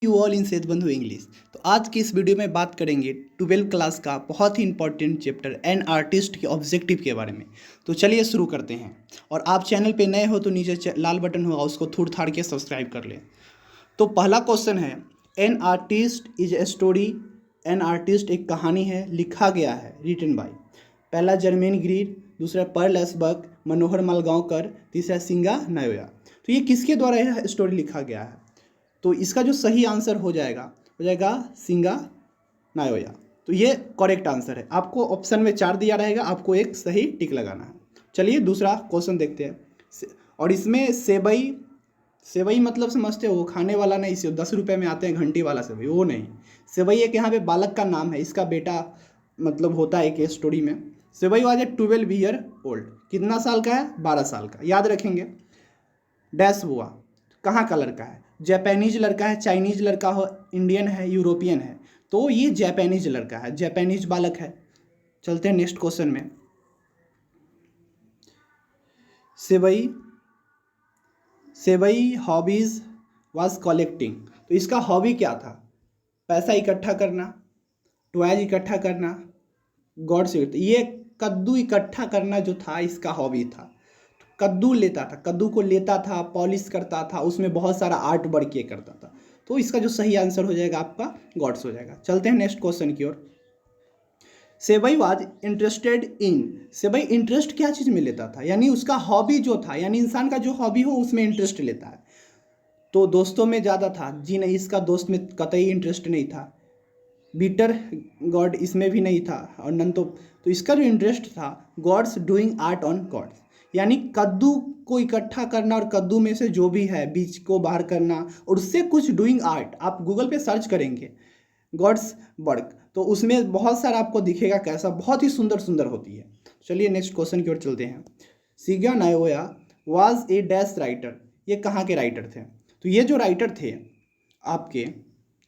You all in says बंधु English. तो आज की इस वीडियो में बात करेंगे 12th क्लास का बहुत ही इंपॉर्टेंट चैप्टर एन आर्टिस्ट के ऑब्जेक्टिव के बारे में। तो चलिए शुरू करते हैं। और आप चैनल पे नए हो तो नीचे लाल बटन होगा, उसको थूड़ थाड़ के सब्सक्राइब कर लें। तो पहला क्वेश्चन है, an artist is a story. An artist एक कहानी है, लिखा गया है, रिटन बाय। पहला जर्मेन ग्रीड, दूसरा पर्ल एसबर्ग, मनोहर मालगांवकर, तीसरा सिंगा नायोया। तो ये किसके द्वारा यह स्टोरी लिखा गया है? तो इसका जो सही आंसर हो जाएगा सिंगा नायोया। तो ये करेक्ट आंसर है। आपको ऑप्शन में 4 दिया रहेगा, आपको एक सही टिक लगाना है। चलिए दूसरा क्वेश्चन देखते हैं। और इसमें सेवई मतलब समझते हो, वो खाने वाला नहीं, इसे 10 रुपये में आते हैं घंटी वाला सेवई, वो नहीं। सेवई एक यहाँ पे बालक का नाम है, इसका बेटा मतलब होता है एक स्टोरी में। सेवई वाज ए 12 ईयर ओल्ड। कितना साल का है? 12 साल का। याद रखेंगे। डैश हुआ, कहाँ का लड़का है? जापानीज लड़का है, चाइनीज लड़का हो, इंडियन है, यूरोपियन है। तो ये जापानीज लड़का है, जापानीज बालक है। चलते हैं नेक्स्ट क्वेश्चन में। सेवई हॉबीज वाज कलेक्टिंग। तो इसका हॉबी क्या था? पैसा इकट्ठा करना, टॉयज इकट्ठा करना, गॉड से। ये कद्दू इकट्ठा करना जो था इसका हॉबी था। कद्दू लेता था, कद्दू को लेता था, पॉलिश करता था, उसमें बहुत सारा आर्ट वर्क किया करता था। तो इसका जो सही आंसर हो जाएगा आपका गॉड्स हो जाएगा। चलते हैं नेक्स्ट क्वेश्चन की ओर। Seibei was interested in. Seibei interest क्या चीज़ में लेता था? यानी उसका हॉबी जो था, यानी इंसान का जो हॉबी हो उसमें इंटरेस्ट लेता है। तो दोस्तों में ज़्यादा था? जी नहीं, इसका दोस्त में कतई इंटरेस्ट नहीं था। बीटर गॉड इसमें भी नहीं था। और नन तो इसका जो इंटरेस्ट था, gourds doing art on gourds, यानी कद्दू को इकट्ठा करना और कद्दू में से जो भी है बीज को बाहर करना और उससे कुछ डूइंग आर्ट। आप गूगल पे सर्च करेंगे गॉड्स वर्क, तो उसमें बहुत सारा आपको दिखेगा, कैसा बहुत ही सुंदर सुंदर होती है। चलिए नेक्स्ट क्वेश्चन की ओर चलते हैं। Shiga Naoya was a dash writer. ये कहाँ के राइटर थे? तो ये जो राइटर थे आपके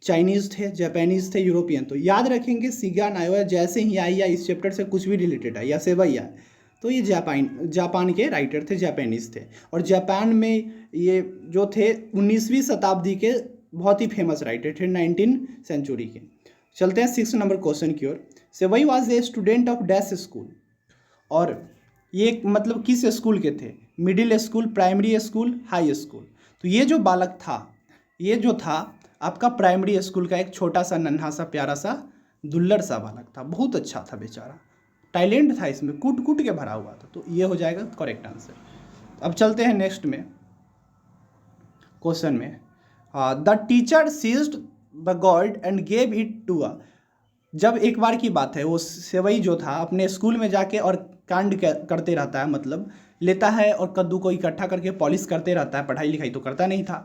चाइनीज़ थे, जापानीज़ थे, यूरोपियन। तो याद रखेंगे सिगा नायोया जैसे ही आई या इस चैप्टर से कुछ भी रिलेटेड है या सेवई है, तो ये जापान के राइटर थे, जापानीज़ थे। और जापान में ये जो थे 19वीं शताब्दी के बहुत ही फेमस राइटर थे, 19 सेंचुरी के। चलते हैं 6 नंबर क्वेश्चन की ओर। Seibei was a student of dash school. और ये मतलब किस स्कूल के थे? Middle school, primary school, high school. तो ये जो बालक था, ये जो था आपका प्राइमरी स्कूल का एक छोटा सा नन्हा सा प्यारा सा दुल्लर सा बालक था। बहुत अच्छा था बेचारा, टैलेंट था इसमें, कूट कूट के भरा हुआ था। तो ये हो जाएगा करेक्ट आंसर। अब चलते हैं नेक्स्ट में क्वेश्चन में। The teacher seized the gourd and gave it to a. जब एक बार की बात है, वो सेवई जो था अपने स्कूल में जाके और कांड करते रहता है, मतलब लेता है और कद्दू को इकट्ठा करके पॉलिश करते रहता है। पढ़ाई लिखाई तो करता नहीं था,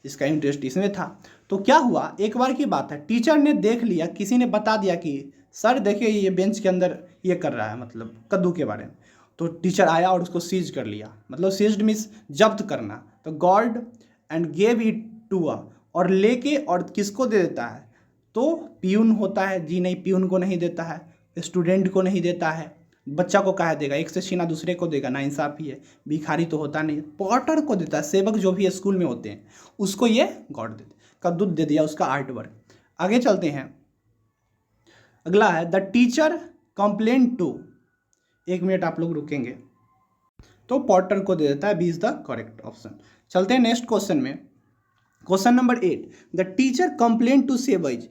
इसका इंटरेस्ट इसमें था। तो क्या हुआ, एक बार की बात है, टीचर ने देख लिया, किसी ने बता दिया कि सर देखिए ये बेंच के अंदर ये कर रहा है, मतलब कद्दू के बारे में। तो टीचर आया और उसको सीज कर लिया, मतलब सीज्ड मीन्स जब्त करना। तो gourd and gave it to a, और लेके और किसको दे देता है? तो पियून होता है, जी नहीं, पियून को नहीं देता है, स्टूडेंट को नहीं देता है, बच्चा को कहा देगा? एक से छीना दूसरे को देगा ना, इंसाफी है। भिखारी तो होता नहीं, पॉटर को देता है, सेवक जो भी स्कूल में होते हैं उसको ये गॉड देते। कद्दू दे दिया, उसका आर्ट वर्क। आगे चलते हैं। अगला है the teacher complain to. 1 minute आप लोग रुकेंगे। तो पॉटर को दे देता है, B is the correct option. चलते हैं नेक्स्ट क्वेश्चन में। Question number 8, the teacher complain to सेवईज।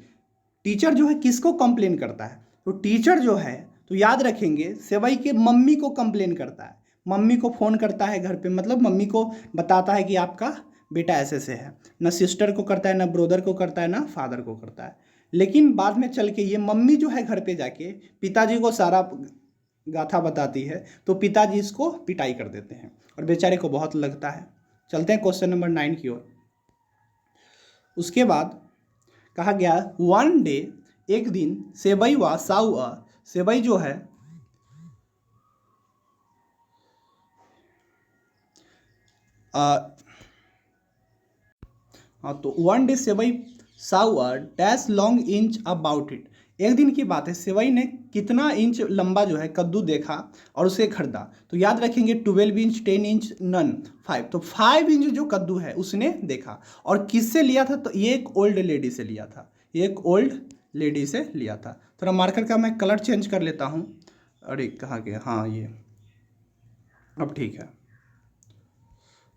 टीचर जो है किसको कंप्लेन करता है? तो टीचर जो है, तो याद रखेंगे, सेवई के मम्मी को कंप्लेन करता है। मम्मी को फ़ोन करता है घर पे, मतलब मम्मी को बताता है कि आपका बेटा ऐसे से है। ना सिस्टर को करता है, ना ब्रदर को करता है, ना फादर को करता है। लेकिन बाद में चल के ये मम्मी जो है घर पे जाके पिताजी को सारा गाथा बताती है, तो पिताजी इसको पिटाई कर देते हैं और बेचारे को बहुत लगता है। चलते हैं क्वेश्चन नंबर 9 की ओर। उसके बाद कहा गया वन डे, एक दिन, सेवई वा साउ अ। सेवई जो है हाँ, तो वन डे सेवई साउ a dash long inch about it. एक दिन की बात है, सेवई ने कितना इंच लंबा जो है कद्दू देखा और उसे खरीदा। तो याद रखेंगे 12 इंच, 10 इंच, नन 5, तो 5 इंच जो कद्दू है उसने देखा। और किससे लिया था? तो ये एक ओल्ड लेडी से लिया था, ये एक ओल्ड लेडी से लिया था। थोड़ा मार्कर का मैं कलर चेंज कर लेता हूँ। अरे कहाँ गया, हाँ ये अब ठीक है।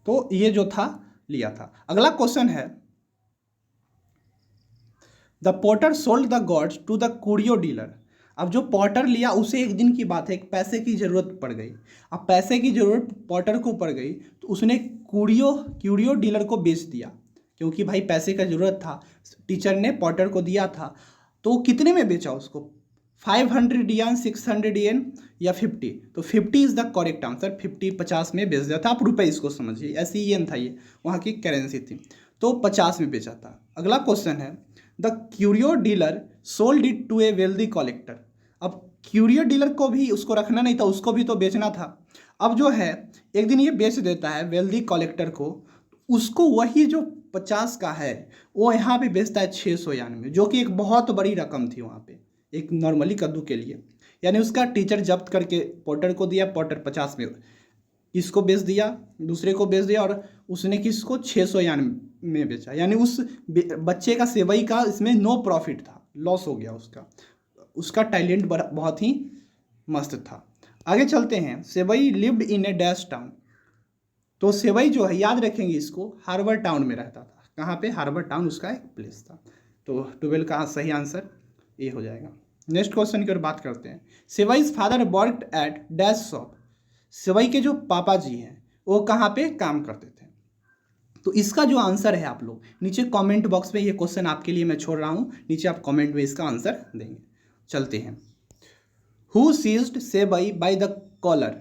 तो ये जो था लिया था। अगला क्वेश्चन है, the potter sold the gourds to the curio dealer. अब जो पॉटर लिया उसे एक दिन की बात है, एक पैसे की ज़रूरत पड़ गई। अब पैसे की ज़रूरत पॉटर को पड़ गई तो उसने क्यूरियो डीलर को बेच दिया, क्योंकि भाई पैसे का ज़रूरत था, टीचर ने पॉटर को दिया था। तो कितने में बेचा उसको? 500 येन, 600 येन या 50? तो 50 इज़ द करेक्ट आंसर। 50 में बेच दिया था। आप रुपये इसको समझिए, ऐसी येन था, ये वहाँ की करेंसी थी। तो 50 में बेचा था। अगला क्वेश्चन है, the curio dealer sold it to a wealthy collector. अब क्यूरियो डीलर को भी उसको रखना नहीं था, उसको भी तो बेचना था। अब जो है एक दिन ये बेच देता है वेल्दी कलेक्टर को, उसको वही जो 50 का है वो यहाँ पे बेचता है 600 यान में, जो कि एक बहुत बड़ी रकम थी वहाँ पे एक नॉर्मली कद्दू के लिए। यानी उसका टीचर जब्त करके पॉटर को दिया, पॉटर 50 में किसको बेच दिया? दूसरे को बेच दिया, और उसने किसको? 600 यान में बेचा। यानी उस बच्चे का सेवई का इसमें नो प्रॉफिट था, लॉस हो गया उसका। उसका टैलेंट बहुत ही मस्त था। आगे चलते हैं, Seibei lived in a dash town. तो सेवई जो है, याद रखेंगे इसको, हार्बर टाउन में रहता था। कहाँ पे? हार्बर टाउन उसका एक प्लेस था। तो 12 का सही आंसर ये हो जाएगा। नेक्स्ट क्वेश्चन की ओर बात करते हैं, Sevai's father worked at dash shop. Sevai के जो पापा जी हैं वो कहाँ पे काम करते थे? तो इसका जो आंसर है आप लोग नीचे कमेंट बॉक्स में, ये क्वेश्चन आपके लिए मैं छोड़ रहा हूँ, नीचे आप कमेंट में इसका आंसर देंगे। चलते हैं, who seized Seibei by the collar.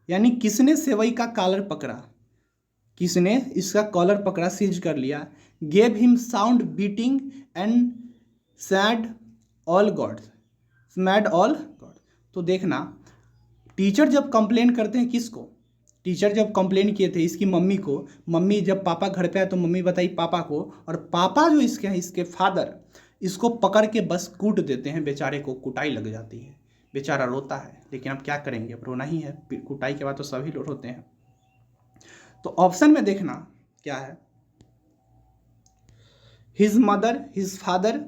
यानी किसने सेवई का कॉलर पकड़ा? किसने इसका कॉलर पकड़ा, सीज कर लिया? Gave him sound beating and said all gourds, smashed all gourd. तो देखना, टीचर जब कंप्लेन करते हैं किसको? टीचर जब कंप्लेन किए थे इसकी मम्मी को, मम्मी जब पापा घर पे आए तो मम्मी बताई पापा को, और पापा जो इसके हैं, इसके फादर, इसको पकड़ के बस कूट देते हैं। बेचारे को कुटाई लग जाती है, बेचारा रोता है, लेकिन अब क्या करेंगे, अब रोना ही है, कुटाई के बाद तो सभी लोग रोते हैं। तो ऑप्शन में देखना क्या है, his mother, his father,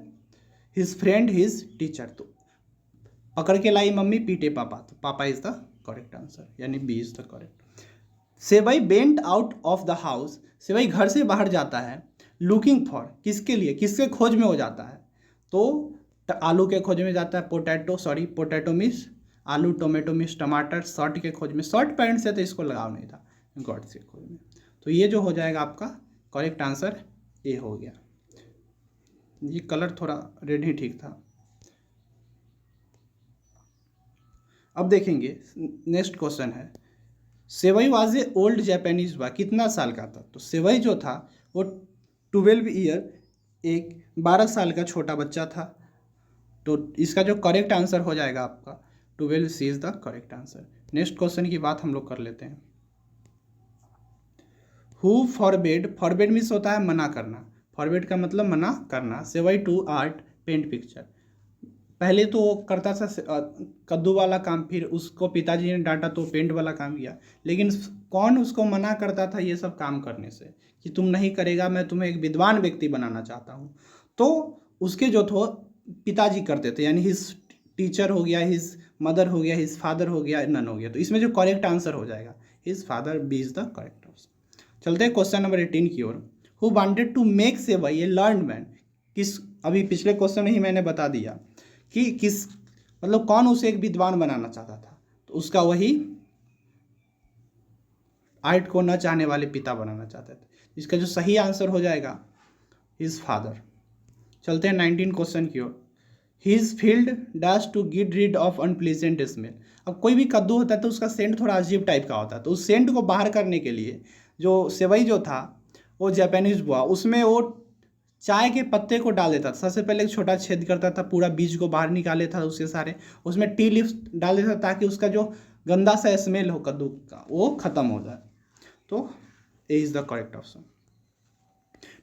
his friend, his teacher. तो पकड़ के लाई मम्मी, पीटे पापा, तो papa is the correct answer, यानी B is the correct. Sewai went out of the house. Sewai घर से बाहर जाता है, लुकिंग फॉर, किसके लिए, किसके खोज में हो जाता है? तो आलू के खोज में जाता है, पोटैटो मिस आलू, टोमेटो मिस टमाटर, शर्ट के खोज में, शर्ट पैंट से तो इसको लगाव नहीं था, गॉड से खोज में। तो ये जो हो जाएगा आपका करेक्ट आंसर, ये हो गया। ये कलर थोड़ा रेड ही ठीक था। अब देखेंगे नेक्स्ट क्वेश्चन है, Sewai was a old Japanese boy. कितना साल का था? तो सेवई जो था वो 12 ईयर, एक 12 साल का छोटा बच्चा था। तो इसका जो करेक्ट आंसर हो जाएगा आपका 12 C is the correct answer. Next question की बात हम लोग कर लेते हैं, हु फॉरबेड, फॉरबेड मीन्स होता है मना करना, फॉरबेड का मतलब मना करना, सेवई टू आर्ट पेंट पिक्चर। पहले तो वो करता था कद्दू वाला काम, फिर उसको पिताजी ने डांटा तो पेंट वाला काम किया। लेकिन कौन उसको मना करता था ये सब काम करने से, कि तुम नहीं करेगा, मैं तुम्हें एक विद्वान व्यक्ति बनाना चाहता हूँ। तो उसके जो थो पिताजी करते थे, यानी हिज टीचर हो गया, हिज मदर हो गया, हिज फादर हो गया, नन हो गया। तो इसमें जो करेक्ट आंसर हो जाएगा his father, B is the correct answer. चलते हैं क्वेश्चन नंबर 18 की ओर, who wanted to make Sewai a learned man. किस, अभी पिछले क्वेश्चन में ही मैंने बता दिया कि किस, मतलब कौन उसे एक विद्वान बनाना चाहता था। तो उसका वही आर्ट को न चाहने वाले पिता बनाना चाहते थे। इसका जो सही आंसर हो जाएगा हिज फादर। चलते हैं 19 क्वेश्चन की ओर, his field dash to get rid of unpleasant smell. अब कोई भी कद्दू होता है तो उसका सेंट थोड़ा अजीब टाइप का होता है, तो उस सेंट को बाहर करने के लिए जो सेवई जो था वो जापानीज बुआ, उसमें वो चाय के पत्ते को डाल देता था। सबसे पहले एक छोटा छेद करता था, पूरा बीज को बाहर निकाल लेता था उसके सारे, उसमें टी लीव्स डाल देता था ताकि उसका जो गंदा सा स्मेल हो कद्दू का वो खत्म हो जाए। तो A is the correct option.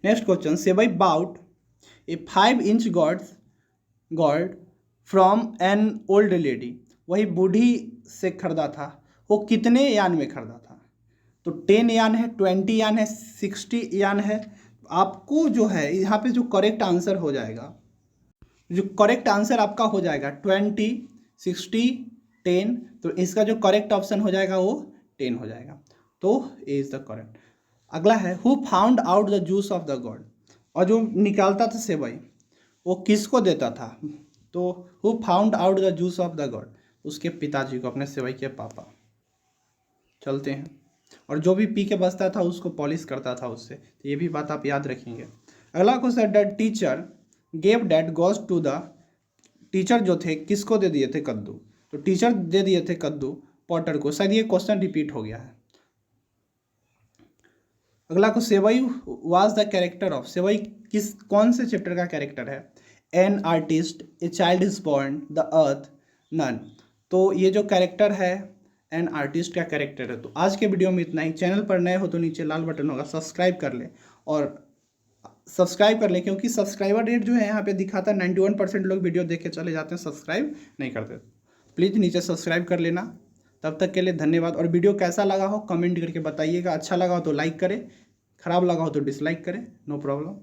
Next question, Sewai bought a 5 inch god from an old lady, वही बूढ़ी से खरीदा था, वो कितने यान में खरीदा था? तो 10 यान है, 20 यान है, 60 यान है। आपको जो है यहाँ पे जो करेक्ट आंसर हो जाएगा, जो करेक्ट आंसर आपका हो जाएगा 20, 60, 10, तो इसका जो करेक्ट ऑप्शन हो जाएगा वो 10 हो जाएगा। तो ए इज द करेक्ट। अगला है who found out the juice of the God, और जो निकालता था सेवई वो किसको देता था? तो who found out the juice of the God, उसके पिताजी को, अपने सेवई के पापा। चलते हैं, और जो भी पी के बचता था उसको पॉलिश करता था उससे, तो ये भी बात आप याद रखेंगे। अगला question, the teacher gave that gourds to the, teacher जो थे किसको दे दिए थे? कद्दू। तो टीचर दे दिए थे कद्दू पॉटर को। शायद ये क्वेश्चन रिपीट हो गया है। अगला को, Seibei was the character of, Seibei कौन से चैप्टर का कैरेक्टर है? An artist, a child is born, the earth, none. तो ये जो कैरेक्टर है एन आर्टिस्ट का कैरेक्टर है। तो आज के वीडियो में इतना ही। चैनल पर नए हो तो नीचे लाल बटन होगा, सब्सक्राइब कर ले, और सब्सक्राइब कर ले, क्योंकि सब्सक्राइबर रेट जो है यहाँ पे दिखाता है 91% लोग वीडियो देख के चले जाते हैं, सब्सक्राइब नहीं करते। प्लीज़ नीचे सब्सक्राइब कर लेना। तब तक के लिए धन्यवाद। और वीडियो कैसा लगा हो कमेंट करके बताइएगा। अच्छा लगा हो तो लाइक करें, ख़राब लगा हो तो डिसलाइक करें, नो प्रॉब्लम।